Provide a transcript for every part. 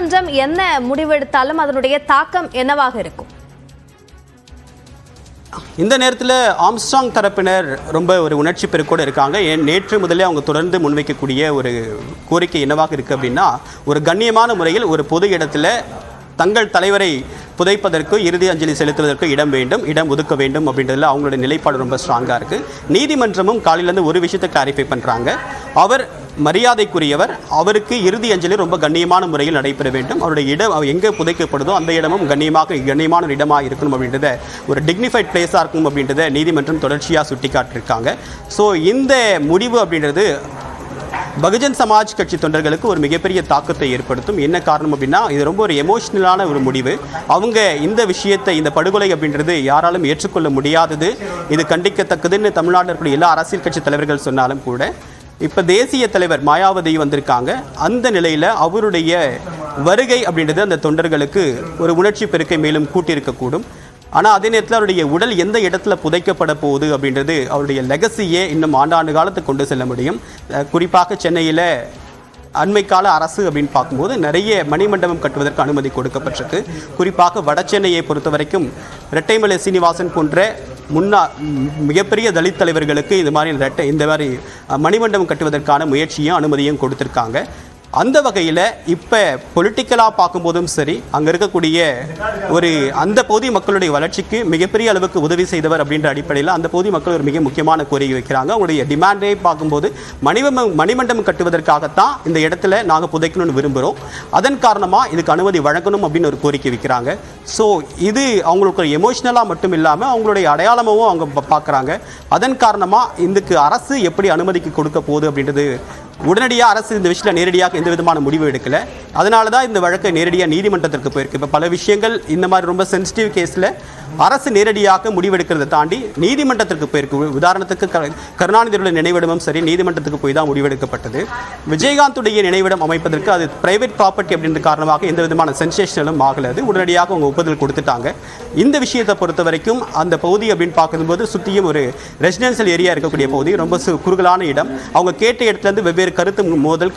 நீதிமன்றம் என்ன முடிவெடுத்தாலும் அதனுடைய தாக்கம் என்னவாக இருக்கும்? இந்த நேரத்தில் ஆம்ஸ்ட்ராங் தரப்பினர் ரொம்ப ஒரு உணர்ச்சி பெருக்கோடு இருக்காங்க. நேற்று முதலே அவங்க தொடர்ந்து முன்வைக்கக்கூடிய ஒரு கோரிக்கை என்னவாக இருக்குது அப்படின்னா, ஒரு கண்ணியமான முறையில் ஒரு பொது இடத்துல தங்கள் தலைவரை புதைப்பதற்கு இறுதி அஞ்சலி செலுத்துவதற்கு இடம் வேண்டும், இடம் ஒதுக்க வேண்டும் அப்படின்றதுல அவங்களுடைய நிலைப்பாடு ரொம்ப ஸ்ட்ராங்காக இருக்குது. நீதிமன்றமும் காலையிலேருந்து ஒரு விஷயத்தை கிளாரிஃபை பண்ணுறாங்க. அவர் மரியாதைக்குரியவர், அவருக்கு இறுதி அஞ்சலி ரொம்ப கண்ணியமான முறையில் நடைபெற வேண்டும், அவருடைய இடம் எங்கே புதைக்கப்படுதோ அந்த இடமும் கண்ணியமான ஒரு இடமாக இருக்கணும் அப்படின்றத, ஒரு டிக்னிஃபைட் பிளேஸாக இருக்கும் அப்படின்றத நீதிமன்றம் தொடர்ச்சியாக சுட்டி காட்டியிருக்காங்க. ஸோ இந்த முடிவு அப்படின்றது பகுஜன் சமாஜ் கட்சி தொண்டர்களுக்கு ஒரு மிகப்பெரிய தாக்கத்தை ஏற்படுத்தும். என்ன காரணம் அப்படின்னா, இது ரொம்ப ஒரு எமோஷ்னலான ஒரு முடிவு. அவங்க இந்த விஷயத்தை, இந்த படுகொலை அப்படின்றது யாராலும் ஏற்றுக்கொள்ள முடியாதது, இது கண்டிக்கத்தக்கதுன்னு தமிழ்நாட்டில் இருக்கக்கூடிய எல்லா அரசியல் கட்சி தலைவர்கள் சொன்னாலும் கூட, இப்போ தேசிய தலைவர் மாயாவதி வந்திருக்காங்க. அந்த நிலையில் அவருடைய வருகை அப்படின்றது அந்த தொண்டர்களுக்கு ஒரு உணர்ச்சி பெருக்கை மேலும் கூட்டியிருக்கக்கூடும். ஆனால் அதே நேரத்தில் அவருடைய உடல் எந்த இடத்துல புதைக்கப்பட போகுது அப்படின்றது அவருடைய லெகசியே இன்னும் ஆண்டாண்டு காலத்துக்கு கொண்டு செல்ல முடியும். குறிப்பாக சென்னையில் அண்மை கால அரசு அப்படின்னு பார்க்கும்போது நிறைய மணிமண்டபம் கட்டுவதற்கு அனுமதி கொடுக்கப்பட்டிருக்கு. குறிப்பாக வட சென்னையை பொறுத்த வரைக்கும் ரெட்டைமலை சீனிவாசன் போன்ற மிகப்பெரிய தலித் தலைவர்களுக்கு இந்த மாதிரி மணிமண்டபம் கட்டுவதற்கான முயற்சியும் அனுமதியும் கொடுத்துருக்காங்க. அந்த வகையில் இப்போ பொலிட்டிக்கலாக பார்க்கும்போதும் சரி, அங்கே இருக்கக்கூடிய அந்த பகுதி மக்களுடைய வளர்ச்சிக்கு மிகப்பெரிய அளவுக்கு உதவி செய்தவர் அப்படின்ற அடிப்படையில் அந்த பகுதி மக்கள் ஒரு மிக முக்கியமான கோரிக்கை வைக்கிறாங்க. அவங்களுடைய டிமாண்டை பார்க்கும்போது மணிமண்டபம் கட்டுவதற்காகத்தான் இந்த இடத்துல நாங்கள் புதைக்கணும்னு விரும்புகிறோம், அதன் காரணமாக இதுக்கு அனுமதி வழங்கணும் அப்படின்னு ஒரு கோரிக்கை வைக்கிறாங்க. ஸோ இது அவங்களுக்கு எமோஷ்னலாக மட்டும் இல்லாமல் அவங்களுடைய அடையாளமாகவும் அவங்க பார்க்குறாங்க. அதன் காரணமாக இதுக்கு அரசு எப்படி அனுமதிக்கு கொடுக்க போகுது அப்படின்றது உடனடியாக அரசு இந்த விஷயத்தில் நேரடியாக எந்த விதமான முடிவு எடுக்கலை. அதனால தான் இந்த வழக்கை நேரடியாக நீதிமன்றத்திற்கு போயிருக்கு. இப்போ பல விஷயங்கள் இந்த மாதிரி ரொம்ப சென்சிட்டிவ் கேஸில் அரசு நேரடியாக முடிவெடுக்கிறத தாண்டி நீதிமன்றத்திற்கு போயிருக்கு. உதாரணத்துக்கு கருணாநிதியுடைய நினைவிடமும் சரி நீதிமன்றத்துக்கு போய் தான் முடிவெடுக்கப்பட்டது. விஜயகாந்துடைய நினைவிடம் அமைப்பதற்கு அது பிரைவேட் ப்ராப்பர்ட்டி அப்படின்ற காரணமாக எந்த விதமான சென்சேஷனலும் ஆகலை. அது உடனடியாக அவங்க ஒப்புதல் கொடுத்துட்டாங்க. இந்த விஷயத்தை பொறுத்த வரைக்கும் அந்த பகுதி அப்படின்னு பார்க்கும்போது சுற்றியும் ஒரு ரெசிடென்சியல் ஏரியா இருக்கக்கூடிய பகுதி, ரொம்ப குறுகலான இடம். அவங்க கேட்ட இடத்துலேருந்து வெவ்வேறு கருத்து மோதல்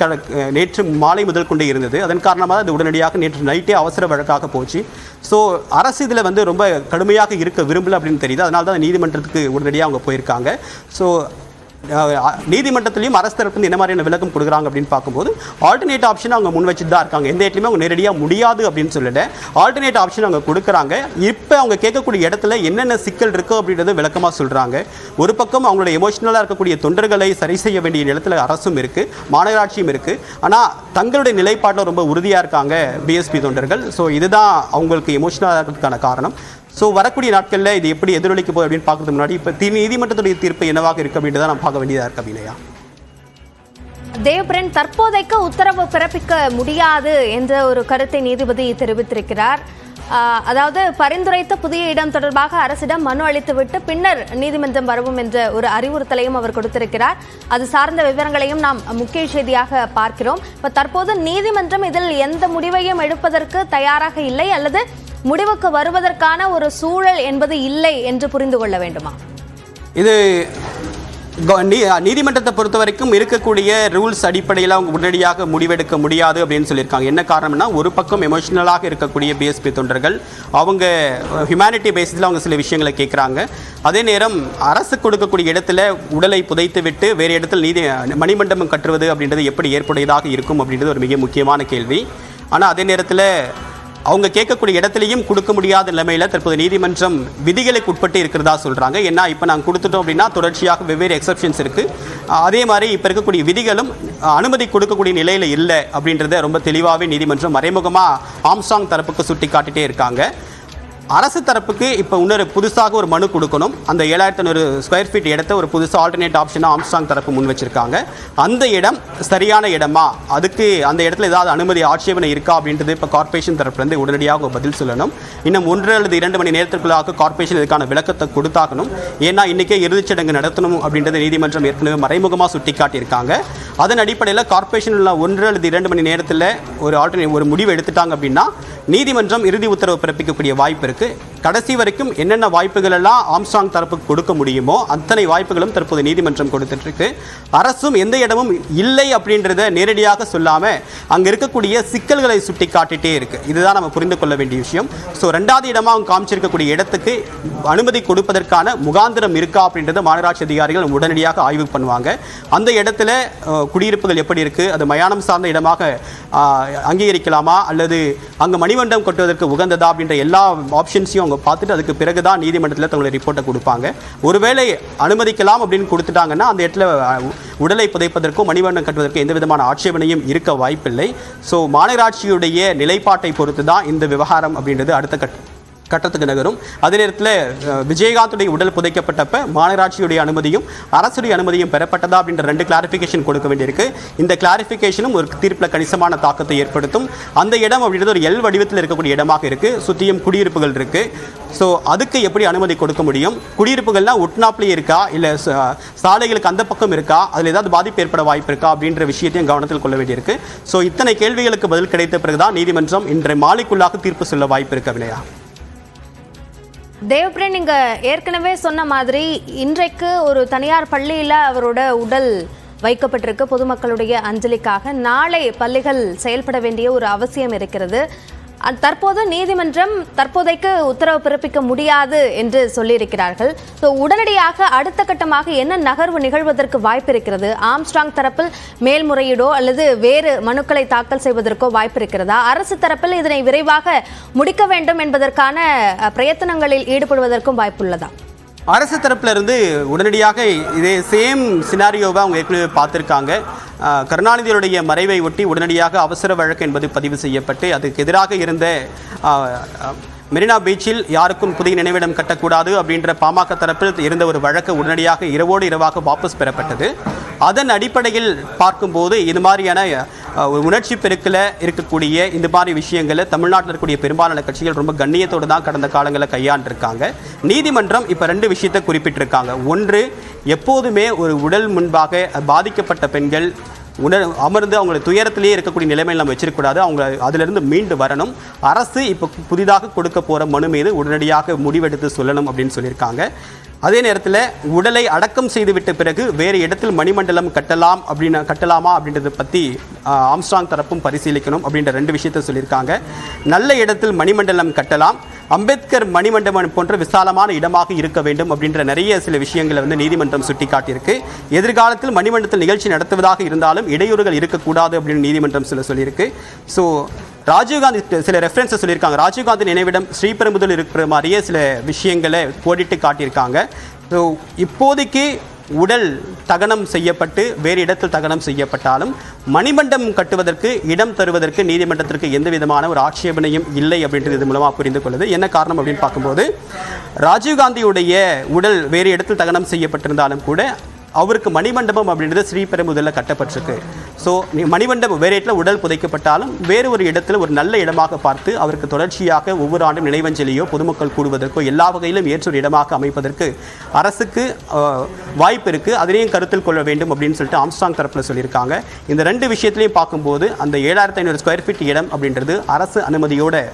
நேற்று மாலை முதல் கொண்டே இருந்தது. அதன் காரணமாக அது உடனடியாக நேற்று நைட்டே அவசர வழக்காக போச்சு. ஸோ அரசு இதில் ரொம்ப கடுமையாக இருக்க விரும்பல அப்படின்னு தெரியுது. அதனால தான் நீதிமன்றத்துக்கு உடனடியாக அவங்க போயிருக்காங்க. ஸோ நீதிமன்றத்திலையும் அரசு தரப்பு என்ன மாதிரியான விளக்கம் கொடுக்குறாங்க அப்படின்னு பார்க்கும்போது ஆல்டர்னேட் ஆப்ஷன் அவங்க முன் வச்சுட்டு தான் இருக்காங்க. எந்த இடத்துலையுமே அவங்க நேரடியாக முடியாது அப்படின்னு சொல்லிட்டு ஆல்டர்னேட் ஆப்ஷன் அவங்க கொடுக்குறாங்க. இப்போ அவங்க கேட்கக்கூடிய இடத்துல என்னென்ன சிக்கல் இருக்கோ அப்படின்றத விளக்கமாக சொல்கிறாங்க. ஒரு பக்கம் அவங்களோட எமோஷனலாக இருக்கக்கூடிய தொண்டர்களை சரி செய்ய வேண்டிய இடத்துல அரசும் இருக்குது, மாநகராட்சியும் இருக்குது. ஆனால் தங்களுடைய நிலைப்பாட்டில் ரொம்ப உறுதியாக இருக்காங்க பிஎஸ்பி தொண்டர்கள். ஸோ இதுதான் அவங்களுக்கு எமோஷனலாக இருக்கிறதுக்கான காரணம். ஸோ வரக்கூடிய நாட்களில் இது எப்படி எதிரொலிக்க போகுது அப்படின்னு பார்க்கறதுக்கு முன்னாடி இப்போ நீதிமன்றத்துடைய தீர்ப்பு என்னவாக இருக்குது அப்படின்றத நம்ம பார்க்க வேண்டியதாக இருக்கு. அபிநயா தேவ்பிரன், தற்போதைக்கு உத்தரவு பிறப்பிக்க முடியாது என்ற ஒரு கருத்தை நீதிபதி தெரிவித்திருக்கிறார். அதாவது பரிந்துரைத்த புதிய இடம் தொடர்பாக அரசிடம் மனு அளித்துவிட்டு பின்னர் நீதிமன்றம் வரவும் என்ற ஒரு அறிவுறுத்தலையும் அவர் கொடுத்திருக்கிறார். அது சார்ந்த விவரங்களையும் நாம் முக்கிய செய்தியாக பார்க்கிறோம். இப்போ தற்போது நீதிமன்றம் இதில் எந்த முடிவையும் எடுப்பதற்கு தயாராக இல்லை, அல்லது முடிவுக்கு வருவதற்கான ஒரு சூழல் என்பது இல்லை என்று புரிந்து கொள்ள வேண்டுமா? இது நீதிமன்றத்தை பொறுத்த வரைக்கும் இருக்கக்கூடிய ரூல்ஸ் அடிப்படையில் அவங்க உடனடியாக முடிவெடுக்க முடியாது அப்படின்னு சொல்லியிருக்காங்க. என்ன காரணம்னா, ஒரு பக்கம் எமோஷனலாக இருக்கக்கூடிய பிஎஸ்பி தொண்டர்கள் அவங்க ஹியூமனிட்டி பேசிஸில் அவங்க சில விஷயங்களை கேட்குறாங்க. அதே நேரம் அரசு கொடுக்கக்கூடிய இடத்துல உடலை புதைத்து விட்டு வேறு இடத்துல மணிமண்டபம் கட்டுவது அப்படின்றது எப்படி ஏற்புடையதாக இருக்கும் அப்படின்றது ஒரு மிக முக்கியமான கேள்வி. ஆனால் அதே நேரத்தில் அவங்க கேட்கக்கூடிய இடத்துலையும் கொடுக்க முடியாத நிலைமையில் தற்போது நீதிமன்றம் விதிகளுக்கு உட்பட்டு இருக்கிறதா சொல்கிறாங்க. ஏன்னா இப்போ நாங்கள் கொடுத்துட்டோம் அப்படின்னா தொடர்ச்சியாக வெவ்வேறு எக்ஸப்ஷன்ஸ் இருக்குது. அதே மாதிரி இப்போ இருக்கக்கூடிய விதிகளும் அனுமதி கொடுக்கக்கூடிய நிலையில் இல்லை அப்படின்றத ரொம்ப தெளிவாகவே நீதிமன்றம் மறைமுகமாக ஆம்ஸ்ட்ராங் தரப்புக்கு சுட்டி காட்டிகிட்டே இருக்காங்க. அரசு தரப்புக்கு இப்போ இன்னொரு புதுசாக ஒரு மனு கொடுக்கணும். அந்த 7500 ஸ்கொயர் ஃபீட் இடத்த ஒரு புதுசாக ஆல்டர்னேட் ஆப்ஷனாக ஆம்ஸ்ட்ராங் தரப்பு முன் வச்சிருக்காங்க. அந்த இடம் சரியான இடமா, அதுக்கு அந்த இடத்துல ஏதாவது அனுமதி ஆட்சேபனை இருக்கா அப்படின்றது இப்போ கார்பரேஷன் தரப்புலேருந்து உடனடியாக பதில் சொல்லணும். இன்னும் 1 அல்லது 2 மணி நேரத்திற்குள்ளாக கார்பரேஷன் இதுக்கான விளக்கத்தை கொடுத்தாக்கணும். ஏன்னா இன்றைக்கே இறுதிச்சடங்கு நடத்தணும் அப்படின்றது நீதிமன்றம் ஏற்கனவே மறைமுகமாக சுட்டி காட்டியிருக்காங்க. அதன் அடிப்படையில் கார்பரேஷனில் 1 அல்லது 2 மணி நேரத்தில் ஒரு முடிவு எடுத்துட்டாங்க அப்படின்னா நீதிமன்றம் இறுதி உத்தரவு பிறப்பிக்கக்கூடிய வாய்ப்பு இருக்குது. கடைசி வரைக்கும் என்னென்ன வாய்ப்புகள் எல்லாம் ஆம்ஸ்ட்ராங் தரப்புக்கு கொடுக்க முடியுமோ அத்தனை வாய்ப்புகளும் தற்போது நீதிமன்றம் கொடுத்துட்டு இருக்கு. அரசும் எந்த இடமும் இல்லை அப்படின்றத நேரடியாக சொல்லாம அங்க இருக்கக்கூடிய சிக்கல்களை சுட்டி காட்டிட்டே இருக்கு. இதுதான் நம்ம புரிந்து கொள்ள வேண்டிய விஷயம். ஸோ 2வது இடமா அவங்க காமிச்சிருக்கக்கூடிய இடத்துக்கு அனுமதி கொடுப்பதற்கான முகாந்திரம் இருக்கா அப்படின்றத மாநகராட்சி அதிகாரிகள் உடனடியாக ஆய்வு பண்ணுவாங்க. அந்த இடத்துல குடியிருப்புகள் எப்படி இருக்கு, அது மயானம் சார்ந்த இடமாக அங்கீகரிக்கலாமா அல்லது அங்கே மணிமண்டபம் கட்டுவதற்கு உகந்ததா அப்படின்ற எல்லா ஆப்ஷன்ஸையும் அவங்க பார்த்துட்டு அதுக்கு பிறகுதான் நீதிமன்றத்தில் தங்களுடைய ரிப்போர்ட்டை கொடுப்பாங்க. ஒருவேளை அனுமதிக்கலாம் அப்படின்னு கொடுத்துட்டாங்கன்னா அந்த இடத்துல உடலை புதைப்பதற்கும் மணிமண்டபம் கட்டுவதற்கு எந்த விதமான ஆட்சேபனையும் இருக்க வாய்ப்பில்லை. ஸோ மாநகராட்சியுடைய நிலைப்பாட்டை பொறுத்து தான் இந்த விவகாரம் அப்படின்றது அடுத்த கட்டத்துக்கு நகரும். அதே நேரத்தில் விஜயகாந்துடைய உடல் புதைக்கப்பட்டப்ப மாநகராட்சியுடைய அனுமதியும் அரசுடைய அனுமதியும் பெறப்பட்டதா அப்படின்ற 2 கிளாரிஃபிகேஷன் கொடுக்க வேண்டியிருக்கு. இந்த கிளாரிஃபிகேஷனும் ஒரு தீர்ப்பில் கணிசமான தாக்கத்தை ஏற்படுத்தும். அந்த இடம் அப்படின்றது ஒரு எல் வடிவத்தில் இருக்கக்கூடிய இடமாக இருக்கு. சுற்றியும் குடியிருப்புகள் இருக்கு. ஸோ அதுக்கு எப்படி அனுமதி கொடுக்க முடியும்? குடியிருப்புகள்லாம் ஒட்னாப்லேயே இருக்கா இல்லை சாலைகளுக்கு அந்த பக்கம் இருக்கா, அதில் ஏதாவது பாதிப்பு ஏற்பட வாய்ப்பு இருக்கா அப்படின்ற விஷயத்தையும் கவனத்தில் கொள்ள வேண்டியிருக்கு. ஸோ இத்தனை கேள்விகளுக்கு பதில் கிடைத்த பிறகுதான் நீதிமன்றம் இன்றைய மாலைக்குள்ளாக தீர்ப்பு சொல்ல வாய்ப்பு இருக்கு. வினயா, தேவப்பிரியன், நீங்க ஏற்கனவே சொன்ன மாதிரி இன்றைக்கு ஒரு தனியார் பள்ளியில் அவரோட உடல் வைக்கப்பட்டிருக்கு பொதுமக்களுடைய அஞ்சலிக்காக. நாளை பள்ளிகள் செயல்பட வேண்டிய ஒரு அவசியம் இருக்கிறது. தற்போது நீதிமன்றம் தற்போதைக்கு உத்தரவு பிறப்பிக்க முடியாது என்று சொல்லியிருக்கிறார்கள். ஸோ உடனடியாக அடுத்த கட்டமாக என்ன நகர்வு நிகழ்வதற்கு வாய்ப்பு இருக்கிறது? ஆம்ஸ்ட்ராங் தரப்பில் மேல்முறையீடோ அல்லது வேறு மனுக்களை தாக்கல் செய்வதற்கோ வாய்ப்பு இருக்கிறதா? அரசு தரப்பில் இதனை விரைவாக முடிக்க வேண்டும் என்பதற்கான பிரயத்தனங்களில் ஈடுபடுவதற்கும் வாய்ப்புள்ளதா? அரசு தரப்புல இருந்து உடனடியாக இதே சேம் சினாரியோவை அவங்க ஏற்கனவே பார்த்துருக்காங்க. கருணாநிதியுடைய மறைவை ஒட்டி உடனடியாக அவசர வழக்கு என்பது பதிவு செய்யப்பட்டு அதுக்கு எதிராக இருந்த மெரினா பீச்சில் யாருக்கும் புதிய நினைவிடம் கட்டக்கூடாது அப்படின்ற பாமக தரப்பில் இருந்த ஒரு வழக்கு உடனடியாக இரவோடு இரவாக வாபஸ் பெறப்பட்டது. அதன் அடிப்படையில் பார்க்கும்போது இது மாதிரியான உணர்ச்சி பெருக்கில் இருக்கக்கூடிய இந்த மாதிரி விஷயங்களை தமிழ்நாட்டில் இருக்கக்கூடிய பெரும்பாலான கட்சிகள் ரொம்ப கண்ணியத்தோடு தான் கடந்த காலங்களில் கையாண்டிருக்காங்க. நீதிமன்றம் இப்போ 2 விஷயத்தை குறிப்பிட்டிருக்காங்க. ஒன்று, எப்போதுமே ஒரு உடல் முன்பாக பாதிக்கப்பட்ட பெண்கள் அமர்ந்து அவங்களை துயரத்திலேயே இருக்கக்கூடிய நிலைமையில் நம்ம வச்சிருக்கக்கூடாது. அவங்க அதிலிருந்து மீண்டு வரணும். அரசு இப்போ புதிதாக கொடுக்க போகிற மனு மீது உடனடியாக முடிவெடுத்து சொல்லணும் அப்படின்னு சொல்லியிருக்காங்க. அதே நேரத்தில் உடலை அடக்கம் செய்துவிட்ட பிறகு வேறு இடத்தில் மணிமண்டலம் கட்டலாமா அப்படின்றத பற்றி ஆம்ஸ்ட்ராங் தரப்பும் பரிசீலிக்கணும் அப்படின்ற 2 விஷயத்தை சொல்லியிருக்காங்க. நல்ல இடத்தில் மணிமண்டலம் கட்டலாம், அம்பேத்கர் மணிமண்டபம் போன்ற விசாலமான இடமாக இருக்க வேண்டும் அப்படின்ற நிறைய சில விஷயங்களை நீதிமன்றம் சுட்டி காட்டியிருக்கு. எதிர்காலத்தில் மணிமண்டலத்தில் நிகழ்ச்சி நடத்துவதாக இருந்தாலும் இடையூறுகள் இருக்கக்கூடாது அப்படின்னு நீதிமன்றம் சொல்லியிருக்கு. ஸோ ராஜீவ்காந்தி சில ரெஃபரன்ஸை சொல்லியிருக்காங்க. ராஜீவ்காந்தி நினைவிடம் ஸ்ரீபெரும்புதூர் இருக்கிற மாதிரியே சில விஷயங்களை கோடிட்டு காட்டியிருக்காங்க. ஸோ இப்போதைக்கு உடல் தகனம் செய்யப்பட்டு வேறு இடத்தில் தகனம் செய்யப்பட்டாலும் மணிமண்டபம் கட்டுவதற்கு இடம் தருவதற்கு நீதிமன்றத்திற்கு எந்த விதமான ஒரு ஆட்சேபனையும் இல்லை அப்படின்றது இது மூலமாக புரிந்து கொள்ளுது. என்ன காரணம் அப்படின்னு பார்க்கும்போது ராஜீவ்காந்தியுடைய உடல் வேறு இடத்தில் தகனம் செய்யப்பட்டிருந்தாலும் கூட அவருக்கு மணிமண்டபம் அப்படின்றது ஸ்ரீபெரும்புதூரில் கட்டப்பட்டிருக்கு. ஸோ மணிமண்டபம் வேறு இடத்துல உடல் புதைக்கப்பட்டாலும் வேறு ஒரு இடத்துல ஒரு நல்ல இடமாக பார்த்து அவருக்கு தொடர்ச்சியாக ஒவ்வொரு ஆண்டும் நினைவஞ்சலியோ பொதுமக்கள் கூடுவதற்கோ எல்லா வகையிலும் ஏற்ற ஒரு இடமாக அமைப்பதற்கு அரசுக்கு வாய்ப்பு இருக்குது. அதனையும் கருத்தில் கொள்ள வேண்டும் அப்படின்னு சொல்லிட்டு ஆம்ஸ்ட்ராங் தரப்பில் சொல்லியிருக்காங்க. இந்த 2 விஷயத்திலையும் பார்க்கும்போது அந்த 7500 ஸ்கொயர் ஃபீட் இடம் அப்படின்றது அரசு அனுமதியோட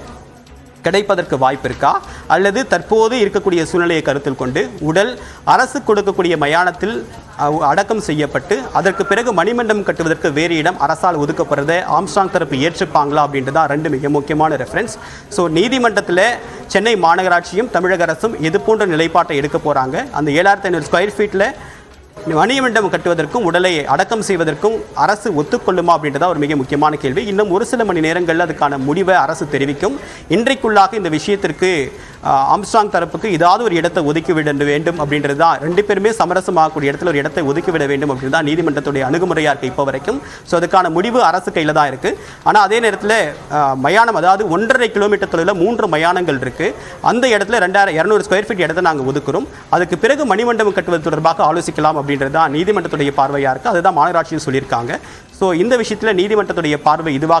கிடைப்பதற்கு வாய்ப்பு இருக்கா அல்லது தற்போது இருக்கக்கூடிய சூழ்நிலையை கருத்தில் கொண்டு உடல் அரசு கொடுக்கக்கூடிய மயானத்தில் அடக்கம் செய்யப்பட்டு அதற்கு பிறகு மணிமண்டபம் கட்டுவதற்கு வேறு இடம் அரசால் ஒதுக்கப்படுறதை ஆம்ஸ்ட்ராங் தரப்பு ஏற்றுப்பாங்களா அப்படின்றதான் 2 மிக முக்கியமான ரெஃபரன்ஸ். ஸோ நீதிமன்றத்தில் சென்னை மாநகராட்சியும் தமிழக அரசும் எது போன்ற நிலைப்பாட்டை எடுக்க போகிறாங்க, அந்த 7500 ஸ்கொயர் ஃபீட்டில் மணிமண்டபம் கட்டுவதற்கும் உடலை அடக்கம் செய்வதற்கும் அரசு ஒத்துக்கொள்ளுமா அப்படின்றதா ஒரு மிக முக்கியமான கேள்வி. இன்னும் ஒரு சில மணி நேரங்களில் அதுக்கான முடிவை அரசு தெரிவிக்கும். இன்றைக்குள்ளாக இந்த விஷயத்திற்கு ஆம்ஸ்ட்ராங் தரப்புக்கு ஏதாவது ஒரு இடத்தை ஒதுக்கிவிட வேண்டும் அப்படின்றது தான் 2 பேருமே சமரசமாகக்கூடிய இடத்துல ஒரு இடத்தை ஒதுக்கிவிட வேண்டும் அப்படின்றது தான் நீதிமன்றத்துடைய அணுகுமுறையாக இருக்குது இப்போ வரைக்கும். ஸோ அதுக்கான முடிவு அரசு கையில் தான் இருக்குது. ஆனால் அதே நேரத்தில் மயானம், அதாவது 1.5 கிலோமீட்டர் தொலைவில் 3 மயானங்கள் இருக்குது. அந்த இடத்துல 2200 ஸ்கொயர் ஃபீட் இடத்தை நாங்கள் ஒதுக்குறோம். அதுக்கு பிறகு மணிமண்டபம் கட்டுவது தொடர்பாக ஆலோசிக்கலாம் அப்படின்றது தான் நீதிமன்றத்துடைய பார்வையாக இருக்குது. அதுதான் மாநகராட்சியும் சொல்லியிருக்காங்க. ஸோ இந்த விஷயத்தில் நீதிமன்றத்துடைய பார்வை இதுவாக